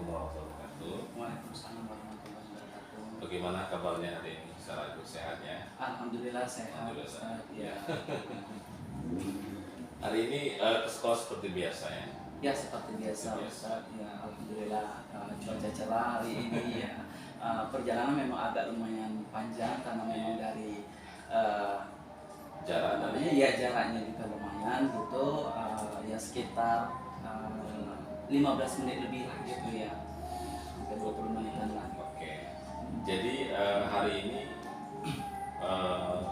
Assalamualaikum warahmatullahi wabarakatuh. Waalaikumsalam warahmatullahi wabarakatuh. Bagaimana kabarnya hari ini? Secara sehatnya? Alhamdulillah sehat, Alhamdulillah sehat. Ustaz. Ya. Hari ini ke sekolah seperti biasa ya. Ya seperti biasa, Seperti biasa. Ustaz. Ya Alhamdulillah cuaca cerah hari ini ya. Perjalanan memang agak lumayan panjang karena memang dari Jarak namanya dari ya jaraknya juga lumayan gitu. Ya sekitar 15 menit lebih lah gitu ya. Sampai 20 menitan lah. Oke. Jadi hari ini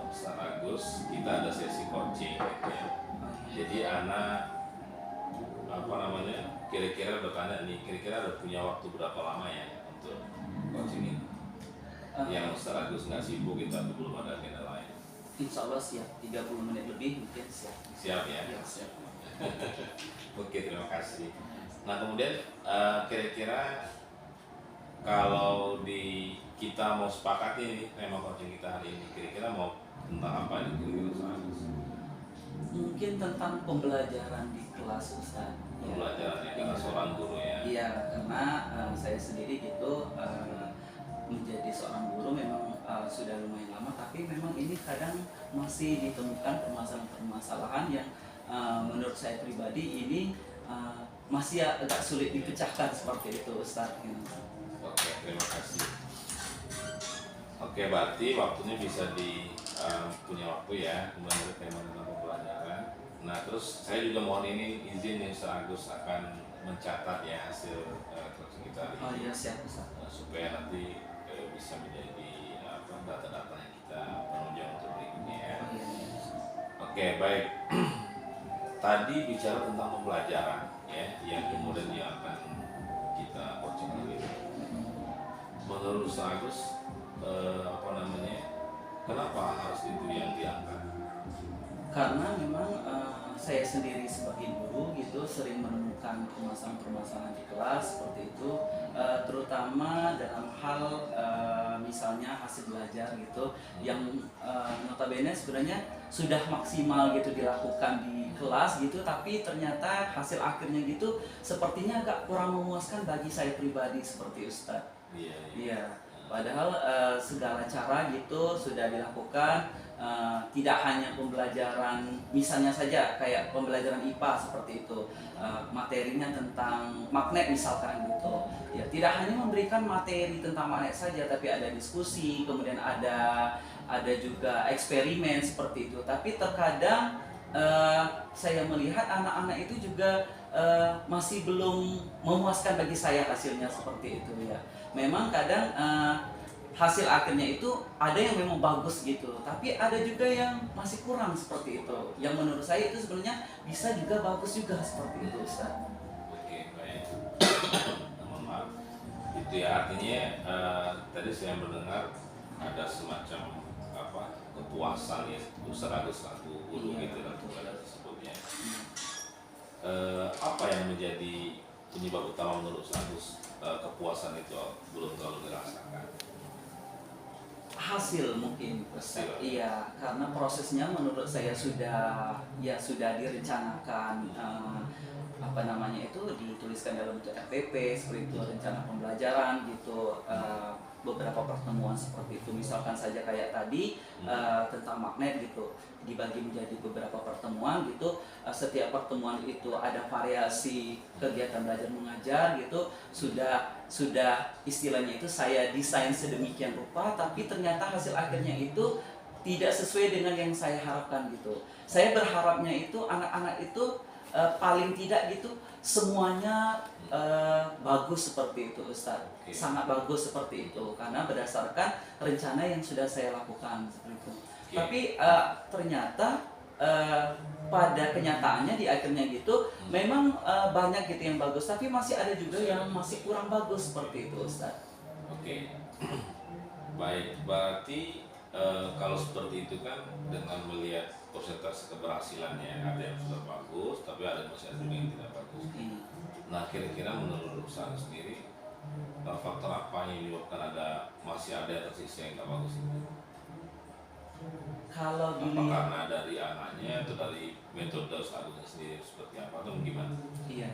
Ustaz Agus kita ada sesi coaching ya. Jadi anak apa namanya? Kira-kira bertanya nih, kira-kira ada punya waktu berapa lama ya untuk coaching ini? Yang Ustaz Agus nggak sibuk itu atau belum ada agenda lain? Insya Allah siap 30 menit lebih mungkin siap. Siap ya? Ya, siap. Oke, terima kasih. Nah kemudian kira-kira kalau di kita mau sepakati nih tema coaching kita hari ini, kira-kira mau tentang apa nih kira-kira Ustaz Agus? Mungkin tentang pembelajaran di kelas, Ustaz. Pembelajaran ya, karena seorang guru ya. Iya, karena saya sendiri gitu menjadi seorang guru memang sudah lumayan lama, tapi memang ini kadang masih ditemukan permasalahan-permasalahan yang menurut saya pribadi ini masih agak sulit dipecahkan seperti itu, Ustaz. Oke, terima kasih. Oke, berarti waktunya bisa punya waktu ya, kemudian tema tentang pembelajaran. Nah, terus saya juga mohon ini izin nih Ustaz Agus akan mencatat ya hasil coaching kita hari Oh ini. iya, siap, Ustaz. Supaya nanti bisa menjadi data-data yang kita penunjang untuk berikutnya ya. Oh iya, iya. Oke, baik. Tadi bicara tentang pembelajaran ya, yang kemudian yang akan kita coaching hari ini. Menurut Ustaz Agus, apa namanya? Kenapa harus itu yang diangkat? Karena memang saya sendiri sebagai guru gitu sering menemukan permasalahan-permasalahan di kelas seperti itu, terutama dalam hal misalnya hasil belajar gitu yang notabene sebenarnya sudah maksimal gitu dilakukan di kelas gitu, tapi ternyata hasil akhirnya gitu sepertinya agak kurang memuaskan bagi saya pribadi seperti Ustadz. Iya. Iya, padahal segala cara gitu sudah dilakukan, tidak hanya pembelajaran misalnya saja kayak pembelajaran IPA seperti itu, materinya tentang magnet misalkan gitu. Ya, tidak hanya memberikan materi tentang magnet saja, tapi ada diskusi, kemudian ada juga eksperimen seperti itu. Tapi terkadang saya melihat anak-anak itu juga masih belum memuaskan bagi saya hasilnya seperti itu ya. Memang kadang hasil akhirnya itu ada yang memang bagus gitu, tapi ada juga yang masih kurang seperti itu. Yang menurut saya itu sebenarnya bisa juga bagus juga seperti itu, Ustaz. Oke, baik. Mohon maaf. Itu ya artinya tadi saya mendengar ada semacam kepuasan ya Ustaz Agus selaku guru Iya, gitu dan betul. pada tersebutnya. Apa yang menjadi penyebab utama menurut Ustaz Agus kepuasan itu belum terlalu dirasakan? Hasil mungkin, Ustaz. Hasil. Iya, karena prosesnya menurut saya sudah direncanakan, apa namanya itu dituliskan dalam bentuk RPP seperti itu, rencana pembelajaran gitu, beberapa pertemuan seperti itu. Misalkan saja kayak tadi tentang magnet gitu, dibagi menjadi beberapa pertemuan gitu. Setiap pertemuan itu ada variasi kegiatan belajar mengajar gitu. Sudah istilahnya itu saya desain sedemikian rupa, tapi ternyata hasil akhirnya itu tidak sesuai dengan yang saya harapkan gitu. Saya berharapnya itu anak-anak itu paling tidak gitu semuanya bagus seperti itu, Ustaz. Oke. Sangat bagus seperti itu karena berdasarkan rencana yang sudah saya lakukan seperti itu. Oke. Tapi ternyata pada kenyataannya di akhirnya gitu memang banyak gitu yang bagus, tapi masih ada juga yang masih kurang bagus seperti itu, Ustaz. Oke. Baik, berarti kalau seperti itu kan dengan melihat persentase keberhasilannya ada yang sudah bagus, tapi ada masih ada juga yang tidak bagus. Nah, kira-kira menurut Ustaz sendiri faktor apa yang menyebabkan masih ada yang tersisa yang tidak bagus itu? Kalau Apa dilihat, karena dari anaknya atau dari metode Ustaz sendiri seperti apa atau gimana? iya.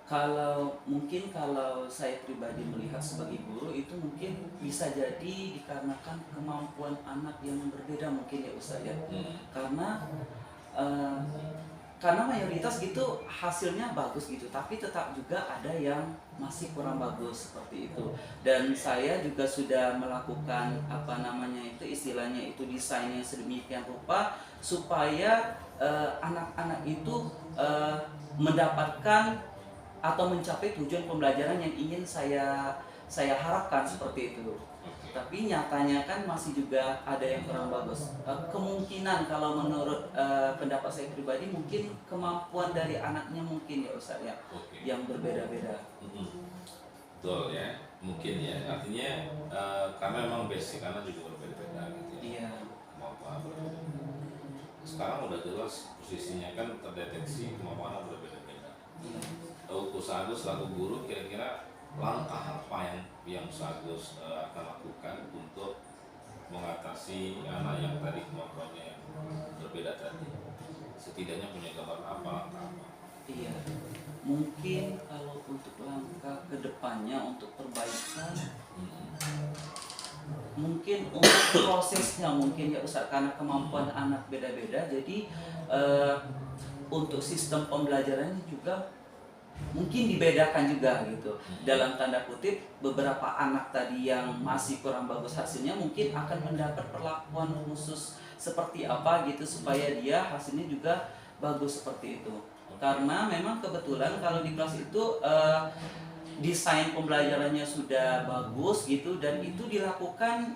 Kalau saya pribadi melihat sebagai guru itu mungkin bisa jadi dikarenakan kemampuan anak yang berbeda mungkin ya Ustaz ya. Karena eh, karena mayoritas gitu hasilnya bagus gitu, tapi tetap juga ada yang masih kurang bagus seperti itu. Dan saya juga sudah melakukan apa namanya itu istilahnya itu desainnya sedemikian rupa supaya anak-anak itu mendapatkan atau mencapai tujuan pembelajaran yang ingin saya harapkan seperti itu. Oke. Tapi nyatanya kan masih juga ada yang kurang bagus. Kemungkinan kalau menurut pendapat saya pribadi mungkin kemampuan dari anaknya mungkin ya Ustaz ya Oke. yang berbeda-beda. Betul ya, mungkin ya. Artinya karena memang basic karena juga berbeda-beda gitu ya. Iya. Kemampuan berbeda-beda. Sekarang udah jelas posisinya kan terdeteksi kemampuan berbeda-beda. Iya. Usaha Agus selaku guru kira-kira langkah apa yang Usaha Agus akan lakukan untuk mengatasi anak yang tadi kemampuannya yang berbeda tadi? Setidaknya punya gambar apa, langkah apa? Iya. Mungkin kalau untuk langkah kedepannya untuk perbaikan mungkin untuk prosesnya mungkin ya Ustaz karena kemampuan anak beda-beda jadi untuk sistem pembelajarannya juga mungkin dibedakan juga gitu. Dalam tanda kutip beberapa anak tadi yang masih kurang bagus hasilnya mungkin akan mendapat perlakuan khusus seperti apa gitu supaya dia hasilnya juga bagus seperti itu. Karena memang kebetulan kalau di kelas itu desain pembelajarannya sudah bagus gitu dan itu dilakukan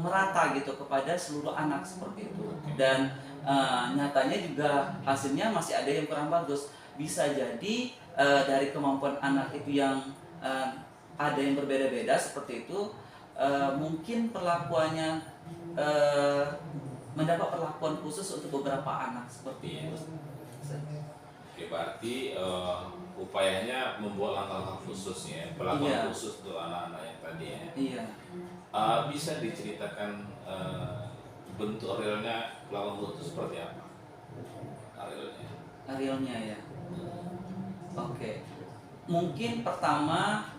merata gitu kepada seluruh anak seperti itu. Dan nyatanya juga hasilnya masih ada yang kurang bagus. Bisa jadi dari kemampuan anak itu yang ada yang berbeda-beda seperti itu, mungkin perlakuannya mendapat perlakuan khusus untuk beberapa anak seperti itu. Oke, berarti upayanya membuat langkah-langkah khusus ya, perlakuan khusus untuk anak-anak yang tadi ya. Iya. Bisa diceritakan bentuk realnya perlakuan khusus seperti apa? Realnya ya. Oke. Mungkin pertama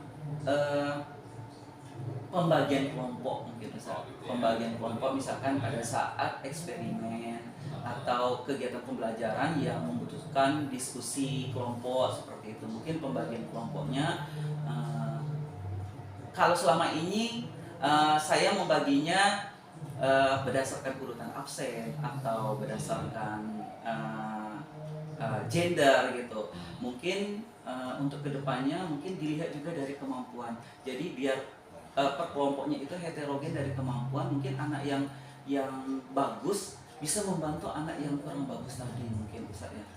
pembagian kelompok mungkin Ustaz. Pembagian kelompok misalkan pada saat eksperimen atau kegiatan pembelajaran yang membutuhkan diskusi kelompok seperti itu. Mungkin pembagian kelompoknya kalau selama ini saya membaginya berdasarkan urutan absen atau berdasarkan gender gitu. Mungkin untuk kedepannya mungkin dilihat juga dari kemampuan. Jadi biar per kelompoknya itu heterogen dari kemampuan. Mungkin anak yang bagus bisa membantu anak yang kurang bagus tadi mungkin Ustaz ya.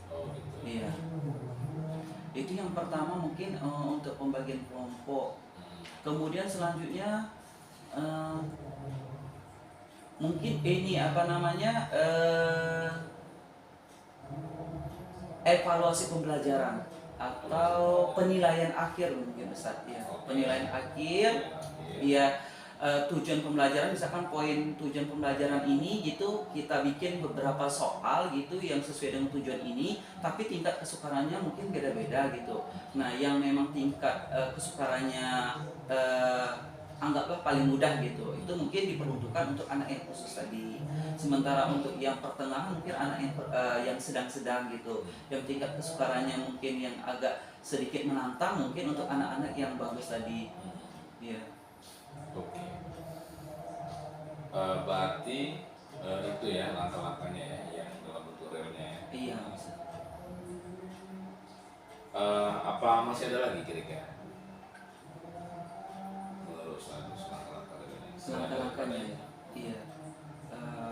Iya. Itu yang pertama mungkin untuk pembagian kelompok. Kemudian selanjutnya mungkin ini apa namanya evaluasi pembelajaran atau penilaian akhir mungkin Ustaz ya. Penilaian akhir ya. Tujuan pembelajaran misalkan poin tujuan pembelajaran ini gitu kita bikin beberapa soal gitu yang sesuai dengan tujuan ini tapi tingkat kesukarannya mungkin beda-beda gitu. Nah yang memang tingkat kesukarannya anggaplah paling mudah gitu itu mungkin diperuntukkan untuk anak yang khusus tadi. Sementara untuk yang pertengahan mungkin anak yang sedang-sedang gitu yang tingkat kesukarannya mungkin yang agak sedikit menantang mungkin untuk anak-anak yang bagus tadi ya. Oke. Berarti itu ya langkah-langkahnya ya yang dalam bentuk realnya ya. Iya. Apa masih ada lagi kira-kira? Menurut langkah-langkah realnya. Langkah-langkahnya ya. Iya.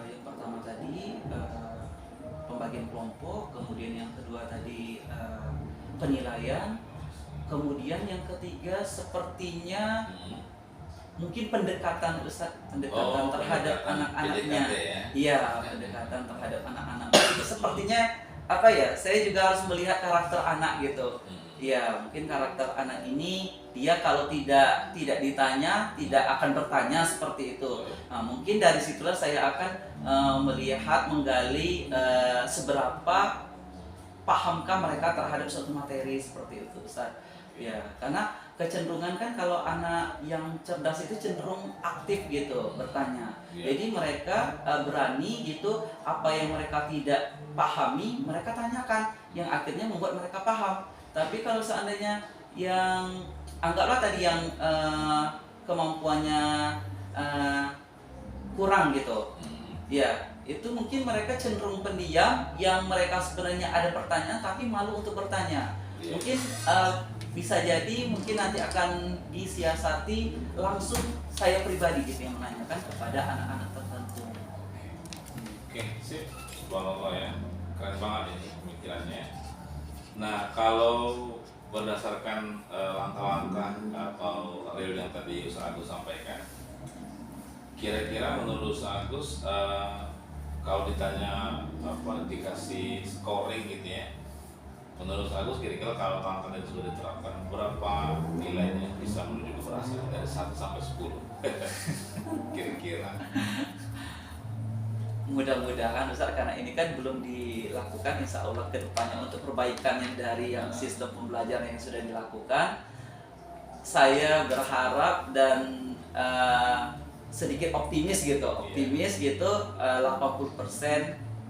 Yang pertama tadi pembagian kelompok, kemudian yang kedua tadi penilaian, kemudian yang ketiga sepertinya mungkin pendekatan Ustaz, pendekatan terhadap anak-anaknya. Iya, pendekatan terhadap anak-anak. Sepertinya apa ya? Saya juga harus melihat karakter anak gitu. Iya, mungkin karakter anak ini dia kalau tidak ditanya tidak akan bertanya seperti itu. Nah, mungkin dari situlah saya akan melihat menggali seberapa pahamkah mereka terhadap suatu materi seperti itu Ustaz. Ya, karena kecenderungan kan kalau anak yang cerdas itu cenderung aktif gitu bertanya. Iya. Jadi mereka berani gitu apa yang mereka tidak pahami mereka tanyakan yang akhirnya membuat mereka paham. Tapi kalau seandainya yang anggaplah tadi yang kemampuannya eh, kurang gitu, ya itu mungkin mereka cenderung pendiam yang mereka sebenarnya ada pertanyaan tapi malu untuk bertanya. Iya. Mungkin bisa jadi mungkin nanti akan disiasati langsung saya pribadi gitu yang menanyakan kepada anak-anak tertentu. Oke, sip. Subhanallah ya. Keren banget ini pemikirannya. Nah, kalau berdasarkan langkah-langkah atau real yang tadi Ustaz Agus sampaikan, kira-kira menurut Ustaz Agus kalau ditanya dikasih scoring gitu ya, menurut Agus kira-kira kalau langkah itu sudah diterapkan berapa nilainya bisa menuju keberhasilan dari 1 sampai 10? Kira-kira. Mudah-mudahan Ustaz, karena ini kan belum dilakukan, insya Allah kedepannya untuk perbaikannya dari yang sistem pembelajaran yang sudah dilakukan, saya berharap dan sedikit optimis gitu, 80%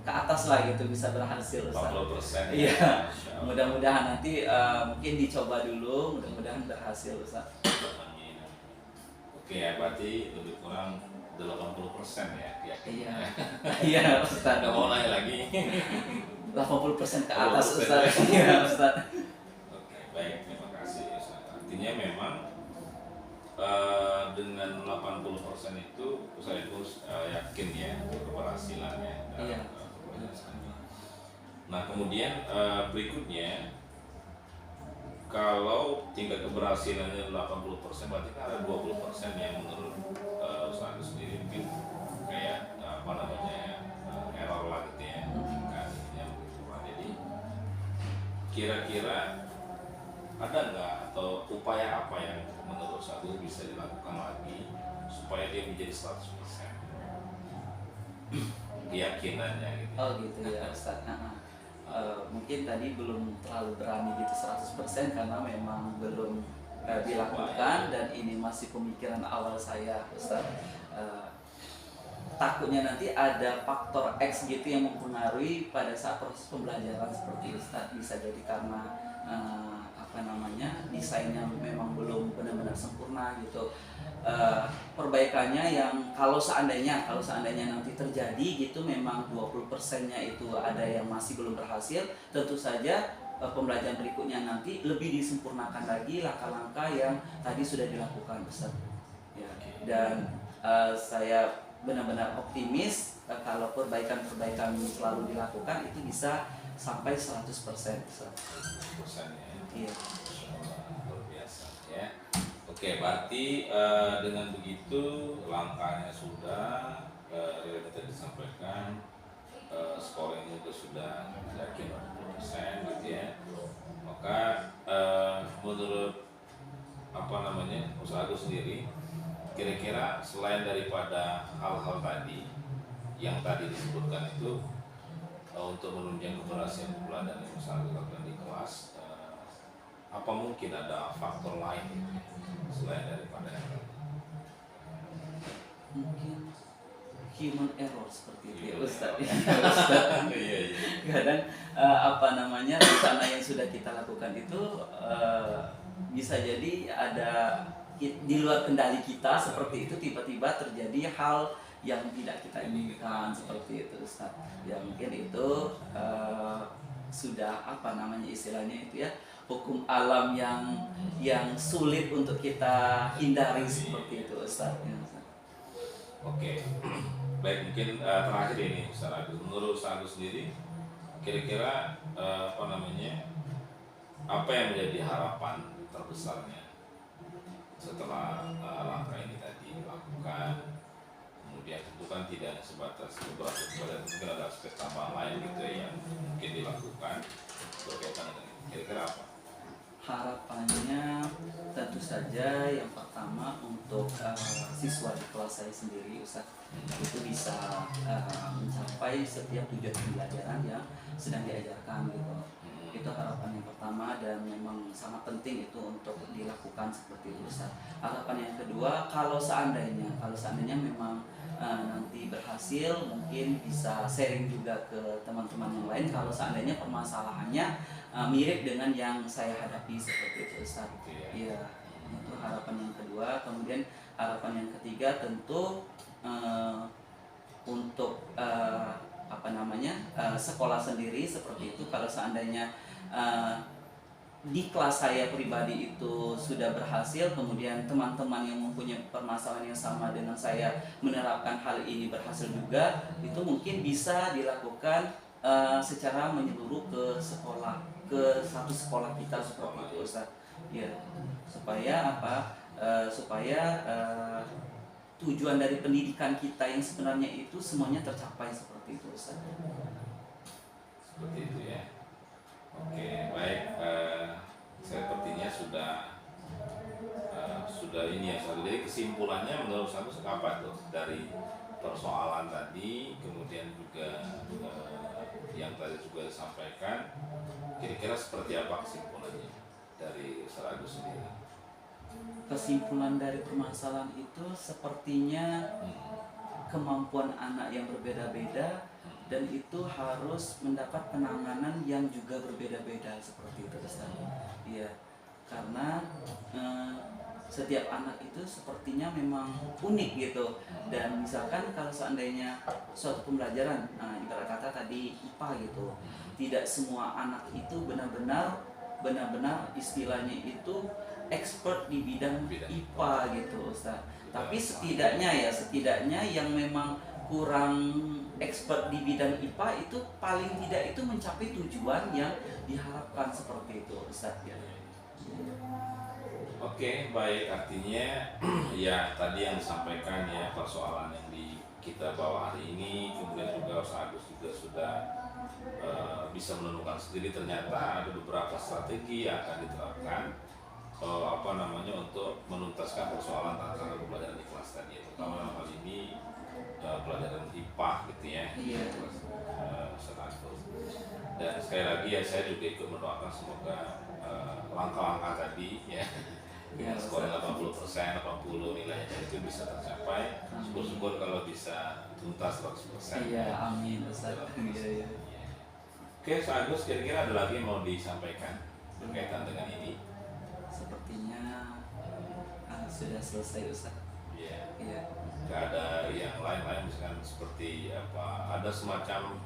ke atas lah gitu bisa berhasil Ustaz. 40%. Iya. Mudah-mudahan nanti mungkin dicoba dulu, mudah-mudahan berhasil Ustaz. Amin. Oke ya, berarti lebih kurang 80% ya keyakinannya. Iya Ustaz. Nggak mau naik lagi. 80% ke atas Ustaz. Iya Ustaz. Oke, baik, terima kasih Ustaz. Artinya memang dengan 80% itu saya terus yakin ya keberhasilannya. Iya. Nah, kemudian berikutnya, kalau tingkat keberhasilannya 80%, berarti kan ada 20% yang menurut Ustaz sendiri mungkin kayak error lah gitu ya, kan yang begitu. Jadi kira-kira ada nggak atau upaya apa yang menurut Ustaz bisa dilakukan lagi supaya dia menjadi 100% keyakinannya gitu? Oh gitu ya Ustaz. Mungkin tadi belum terlalu berani gitu 100% karena memang belum dilakukan dan ini masih pemikiran awal saya Ustaz. Takutnya nanti ada faktor X gitu yang mempengaruhi pada saat proses pembelajaran seperti Ustaz. Bisa jadi karena desainnya memang belum benar-benar sempurna gitu. Perbaikannya yang kalau seandainya nanti terjadi gitu memang 20%-nya itu ada yang masih belum berhasil, tentu saja pembelajaran berikutnya nanti lebih disempurnakan lagi langkah-langkah yang tadi sudah dilakukan Ustaz. Ya, dan saya benar-benar optimis kalau perbaikan-perbaikan selalu dilakukan itu bisa sampai 100% Ustaz. 100% ya. Iya. Luar biasa ya. Oke, berarti dengan begitu langkahnya sudah, yang tadi disampaikan, scoring juga sudah yakin 80% gitu ya. Maka menurut Ustaz Agus sendiri, kira-kira selain daripada hal-hal tadi yang tadi disebutkan itu, untuk menunjang keberhasilan pembelajaran yang Ustaz Agus lakukan di kelas, apa mungkin ada faktor lain selain daripada yang tadi? Mungkin human error seperti itu ya Ustaz. Iya. Kadang rencana yang sudah kita lakukan itu bisa jadi ada di luar kendali kita seperti itu, tiba-tiba terjadi hal yang tidak kita inginkan seperti itu Ustaz. Ya mungkin itu sudah istilahnya itu ya, hukum alam yang sulit untuk kita hindari seperti itu Ustaz. Oke, baik, mungkin terakhir ini Ustaz Agus, menurut Ustaz Agus sendiri, kira-kira apa yang menjadi harapan terbesarnya setelah langkah ini tadi dilakukan? Kemudian tentu kan tidak sebatas beberapa kepada, mungkin ada aspek tambahan lain gitu yang mungkin dilakukan berkaitan dengan ini. Kira-kira apa? Harapannya tentu saja yang pertama untuk siswa di kelas saya sendiri Ustaz itu bisa mencapai setiap tujuan pembelajaran yang sedang diajarkan gitu. Itu harapan yang pertama dan memang sangat penting itu untuk dilakukan seperti itu Ustaz. Harapan yang kedua, kalau seandainya memang nanti berhasil, mungkin bisa sharing juga ke teman-teman yang lain kalau seandainya permasalahannya mirip dengan yang saya hadapi seperti itu Ustaz. Iya, itu harapan yang kedua. Kemudian harapan yang ketiga tentu untuk sekolah sendiri seperti itu. Kalau seandainya di kelas saya pribadi itu sudah berhasil, kemudian teman-teman yang mempunyai permasalahan yang sama dengan saya menerapkan hal ini berhasil juga, itu mungkin bisa dilakukan secara menyeluruh ke sekolah, ke satu sekolah kita seperti itu Ustaz. Ya, supaya tujuan dari pendidikan kita yang sebenarnya itu semuanya tercapai seperti itu Ustaz. Seperti itu ya. Oke, baik. Sepertinya sudah ini ya. Jadi kesimpulannya menurut saya apa tuh dari persoalan tadi, kemudian juga yang tadi juga disampaikan, kira-kira seperti apa kesimpulannya dari Ustaz Agus sendiri? Kesimpulan dari permasalahan itu sepertinya kemampuan anak yang berbeda-beda dan itu harus mendapat penanganan yang juga berbeda-beda seperti itu Ustaz. Iya, karena setiap anak itu sepertinya memang unik gitu. Dan misalkan kalau seandainya suatu pembelajaran, ibarat kata tadi IPA gitu, tidak semua anak itu benar-benar istilahnya itu expert di bidang IPA gitu Ustaz. Tapi setidaknya yang memang kurang expert di bidang IPA itu paling tidak itu mencapai tujuan yang diharapkan seperti itu Ustaz ya. Oke, baik, artinya ya tadi yang disampaikan ya persoalan yang kita bawa hari ini, kemudian juga Ustaz Agus juga sudah bisa menemukan sendiri ternyata ada beberapa strategi yang akan diterapkan untuk menuntaskan persoalan tantangan pembelajaran di kelas tadi, terutama dalam hal ini pelajaran IPA gitu ya. Iya. Dan sekali lagi ya saya juga ikut mendoakan semoga langkah-langkah tadi ya skornya 80%, 80 nilainya itu bisa tercapai. Syukur-syukur kalau bisa tuntas 100%. Iya, amin Ustaz. Iya. Oke, Ustaz Agus, kira-kira ada lagi yang mau disampaikan berkaitan dengan ini? Sepertinya sudah selesai Ustaz. Iya. Gak ada yang lain-lain misalkan seperti apa? Ada semacam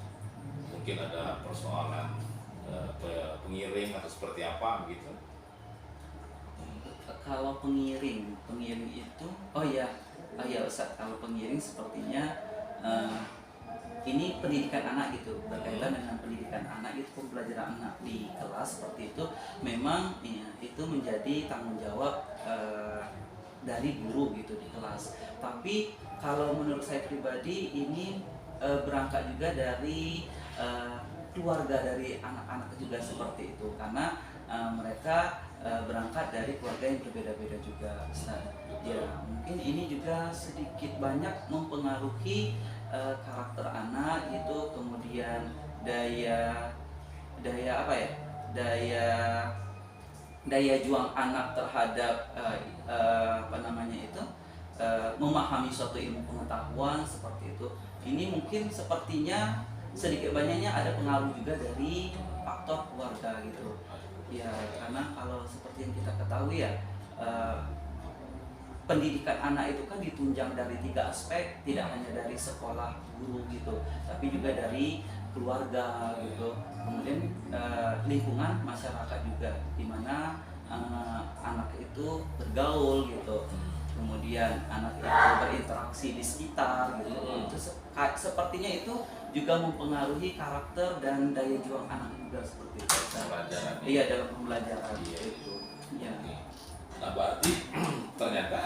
mungkin ada persoalan pengiring atau seperti apa gitu? Kalau pengiring itu, oh ya Ustaz, kalau pengiring sepertinya ini pendidikan anak gitu, berkaitan dengan pendidikan anak itu, pembelajaran anak di kelas seperti itu, memang ya, itu menjadi tanggung jawab dari guru gitu di kelas. Tapi kalau menurut saya pribadi ini berangkat juga dari keluarga dari anak-anak juga seperti itu, karena mereka berangkat dari keluarga yang berbeda-beda juga Ustaz. Ya, mungkin ini juga sedikit banyak mempengaruhi karakter anak itu, kemudian daya juang anak terhadap memahami suatu ilmu pengetahuan seperti itu. Ini mungkin sepertinya sedikit banyaknya ada pengaruh juga dari faktor keluarga gitu. Ya, karena kalau seperti yang kita ketahui ya, pendidikan anak itu kan ditunjang dari 3 aspek, tidak hanya dari sekolah guru gitu, tapi juga dari keluarga gitu, kemudian lingkungan masyarakat juga, di mana anak itu bergaul gitu, kemudian anak itu berinteraksi di sekitar gitu. Itu sepertinya itu juga mempengaruhi karakter dan daya juang anak juga seperti itu. Iya, dalam pembelajaran itu. Ya. Nah, berarti ternyata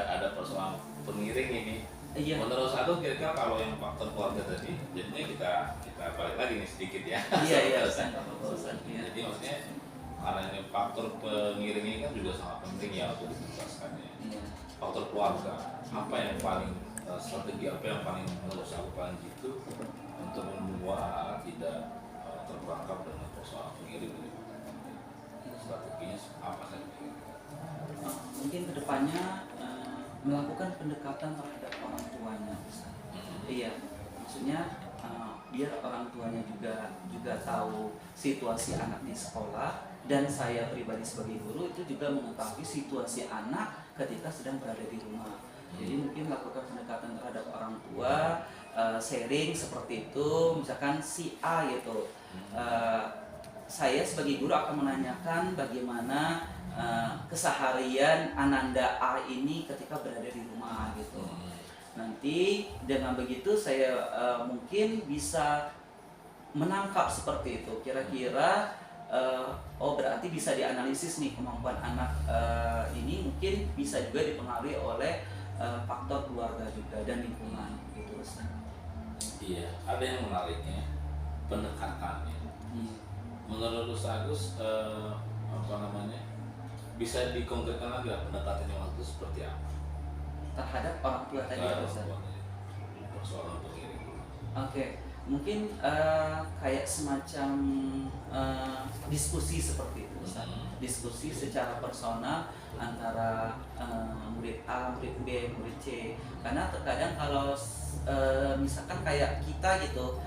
ada persoalan pengiring ini. Iya. Menurut saya kira-kira kalau yang faktor keluarga tadi, jadinya kita balik lagi nih sedikit ya. Iya. Jadi maksudnya karena ini faktor pengiring ini kan juga sangat penting ya untuk dituntaskannya. Iya. Faktor keluarga, apa yang paling strategi apa yang paling menurut saya paling gitu untuk membuat anak tidak terperangkap dengan soal pengiring ini? Strateginya apa saja? Mungkin kedepannya melakukan pendekatan terhadap orang tuanya. Iya, maksudnya biar orang tuanya juga tahu situasi anak di sekolah, dan saya pribadi sebagai guru itu juga mengetahui situasi anak ketika sedang berada di rumah. Jadi mungkin lakukan pendekatan terhadap orang tua, sharing seperti itu. Misalkan si A gitu, saya sebagai guru akan menanyakan bagaimana keseharian Ananda A ini ketika berada di rumah gitu. Nanti dengan begitu saya mungkin bisa menangkap seperti itu. Kira-kira oh berarti bisa dianalisis nih kemampuan anak ini mungkin bisa juga dipengaruhi oleh faktor keluarga juga dan lingkungan gitu. Iya, ada yang menariknya pendekatannya. Menurut Ustaz Agus bisa dikonkretkan lagi lah pendekatannya waktu seperti apa? Terhadap orang tua tadi ya Ustaz? Persoalan pengiring. Oke, mungkin kayak semacam diskusi seperti itu Ustaz. Diskusi secara personal antara murid A, murid B, murid C. Karena terkadang kalau misalkan kayak kita gitu,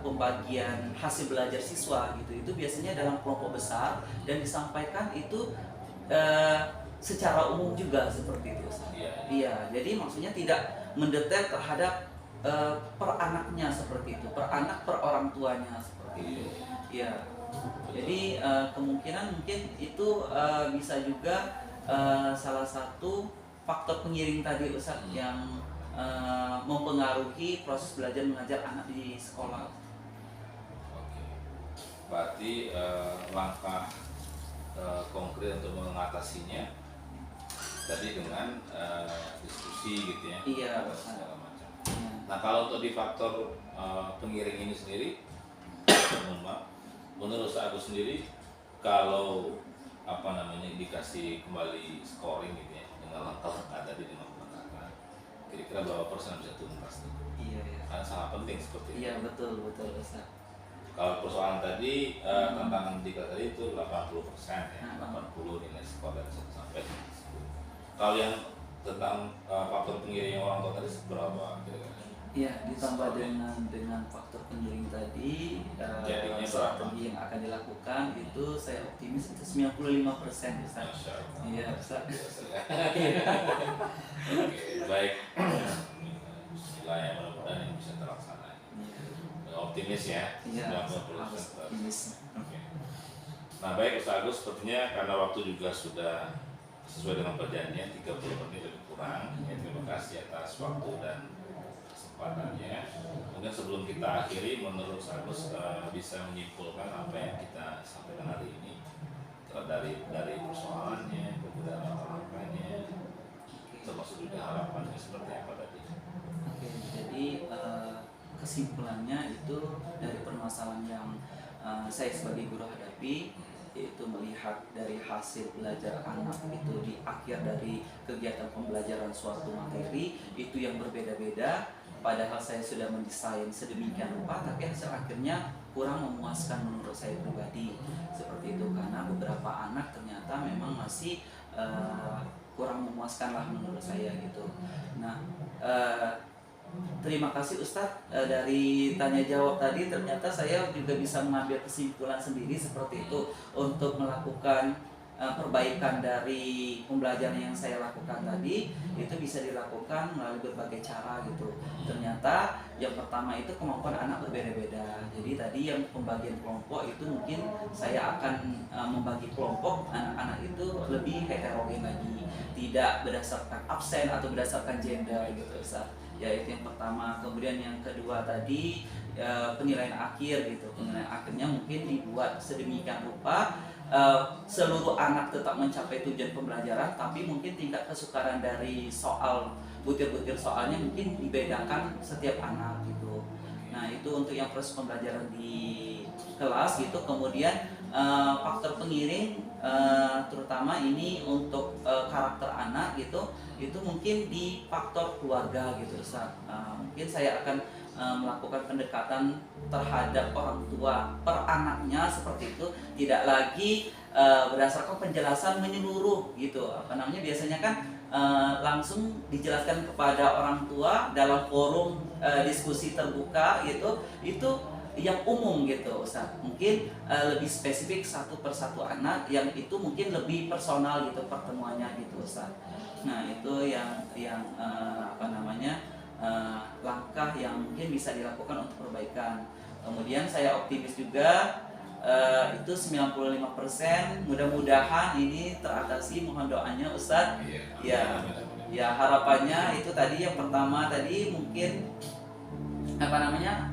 pembagian hasil belajar siswa gitu, itu biasanya dalam kelompok besar dan disampaikan itu secara umum juga seperti itu. Iya, jadi maksudnya tidak mendetail terhadap per anaknya seperti itu, per anak, per orang tuanya seperti itu. Iya. Jadi kemungkinan mungkin itu bisa juga salah satu faktor pengiring tadi Ustaz yang mempengaruhi proses belajar mengajar anak di sekolah. Oke. Berarti langkah konkret untuk mengatasinya tadi dengan diskusi gitu ya. Iya. Segala macam. Nah kalau untuk di faktor pengiring ini sendiri, menurut saya sendiri kalau dikasih kembali scoring gitu ya dengan langkah-langkah tadi dengan pendekatan, kira-kira berapa persen bisa tuntas? Iya. Karena sangat penting seperti itu. Iya betul Ustaz. Kalau persoalan tadi tantangan Dika tadi itu 80% ya, 80 nilai skor dari 1 sampai 10. Kalau yang tentang faktor pengiring orang tua tadi berapa kira-kira? Iya, ditambah dengan faktor pengiring tadi, strategi yang akan dilakukan itu saya optimis itu 95% Ustaz. Iya Ustaz. Oke, baik. Bismillah ya, mudah-mudahan ini bisa terlaksana. Optimis ya, 90%. Optimis. Oke. Nah baik Ustaz Agus, sepertinya karena waktu juga sudah sesuai dengan perjanjian 30 menit lebih kurang. Ya, terima kasih atas waktu dan kesempatannya. Mungkin sebelum kita akhiri, menurut Ustaz Agus bisa menyimpulkan apa yang kita sampaikan hari ini dari persoalannya, kemudian langkah-langkahnya, termasuk juga harapannya seperti apa tadi. Oke, jadi kesimpulannya itu dari permasalahan yang saya sebagai guru hadapi, yaitu melihat dari hasil belajar anak itu di akhir dari kegiatan pembelajaran suatu materi itu yang berbeda-beda, padahal saya sudah mendesain sedemikian rupa tapi hasil akhirnya kurang memuaskan menurut saya pribadi seperti itu, karena beberapa anak ternyata memang masih kurang memuaskan lah menurut saya gitu. Nah terima kasih Ustadz dari tanya jawab tadi, ternyata saya juga bisa mengambil kesimpulan sendiri seperti itu untuk melakukan perbaikan dari pembelajaran yang saya lakukan tadi itu bisa dilakukan melalui berbagai cara gitu. Ternyata yang pertama itu kemampuan anak berbeda-beda. Jadi tadi yang pembagian kelompok itu mungkin saya akan membagi kelompok anak-anak itu lebih heterogen lagi, tidak berdasarkan absen atau berdasarkan gender gitu Ustaz. Ya itu yang pertama. Kemudian yang kedua tadi penilaian akhir gitu. Penilaian akhirnya mungkin dibuat sedemikian rupa seluruh anak tetap mencapai tujuan pembelajaran, tapi mungkin tingkat kesukaran dari soal butir-butir soalnya mungkin dibedakan setiap anak gitu. Nah itu untuk yang proses pembelajaran di kelas gitu. Kemudian faktor pengiring terutama ini untuk karakter anak gitu, itu mungkin di faktor keluarga gitu Ustaz. Mungkin saya akan melakukan pendekatan terhadap orang tua per anaknya seperti itu, tidak lagi berdasarkan penjelasan menyeluruh gitu. Apa namanya, biasanya kan langsung dijelaskan kepada orang tua dalam forum diskusi terbuka gitu, itu yang umum gitu Ustaz. Mungkin lebih spesifik satu persatu anak yang itu mungkin lebih personal gitu pertemuannya gitu Ustaz. Nah itu yang apa namanya, langkah yang mungkin bisa dilakukan untuk perbaikan. Kemudian saya optimis juga itu 95% mudah-mudahan ini teratasi, mohon doanya Ustaz. Ya, ya harapannya itu tadi, yang pertama tadi mungkin apa namanya,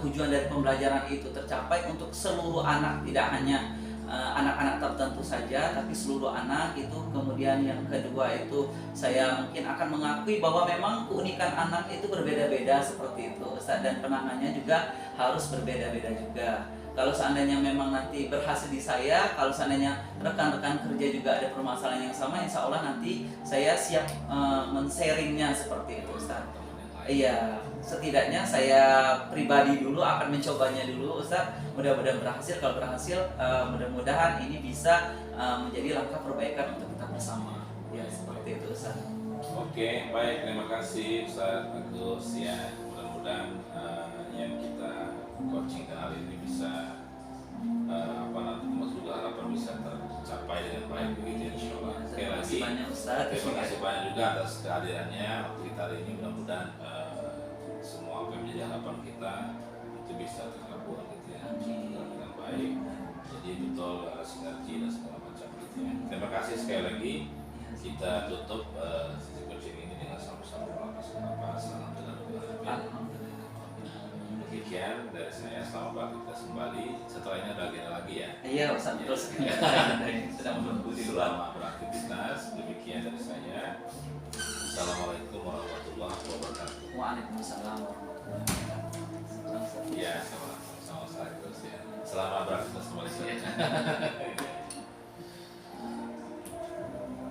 tujuan dari pembelajaran itu tercapai untuk seluruh anak, tidak hanya anak-anak tertentu saja tapi seluruh anak itu. Kemudian yang kedua itu saya mungkin akan mengakui bahwa memang keunikan anak itu berbeda-beda seperti itu Ustaz, dan penanganannya juga harus berbeda-beda juga. Kalau seandainya memang nanti berhasil di saya, kalau seandainya rekan-rekan kerja juga ada permasalahan yang sama, insya Allah nanti saya siap men-sharingnya seperti itu Ustaz. Iya, setidaknya saya pribadi dulu akan mencobanya dulu Ustaz. Mudah-mudahan berhasil. Kalau berhasil, mudah-mudahan ini bisa menjadi langkah perbaikan untuk kita bersama. Ya, seperti itu Ustaz. Oke, baik, terima kasih Ustaz Agus ya. Mudah-mudahan yang kita coaching hari ini bisa apa nanti maksud harapan bisa tercapai dengan baik begitu insyaallah. Sekali lagi banyak Ustaz. Terima kasih banyak juga atas kehadirannya waktu kita hari ini. Mudah-mudahan semua apa yang menjadi harapan kita itu bisa terkabul gitu ya, dengan baik. Jadi betul sinergi dan segala macam gitu ya. Terima kasih sekali lagi. Kita tutup sesi coaching ini dengan sama-sama berdoa nafas. Alhamdulillah. Demikian dari saya, selamat beraktivitas kembali. Setelah ini ada agenda lagi ya. Iya Ustaz, terus sedang menunggu di luar. Selamat beraktivitas. Demikian dari saya. Assalamualaikum warahmatullahi wabarakatuh. Waalaikumsalam warahmatullahi wabarakatuh. Ya, sama-sama. Selamat beraktivitas kembali.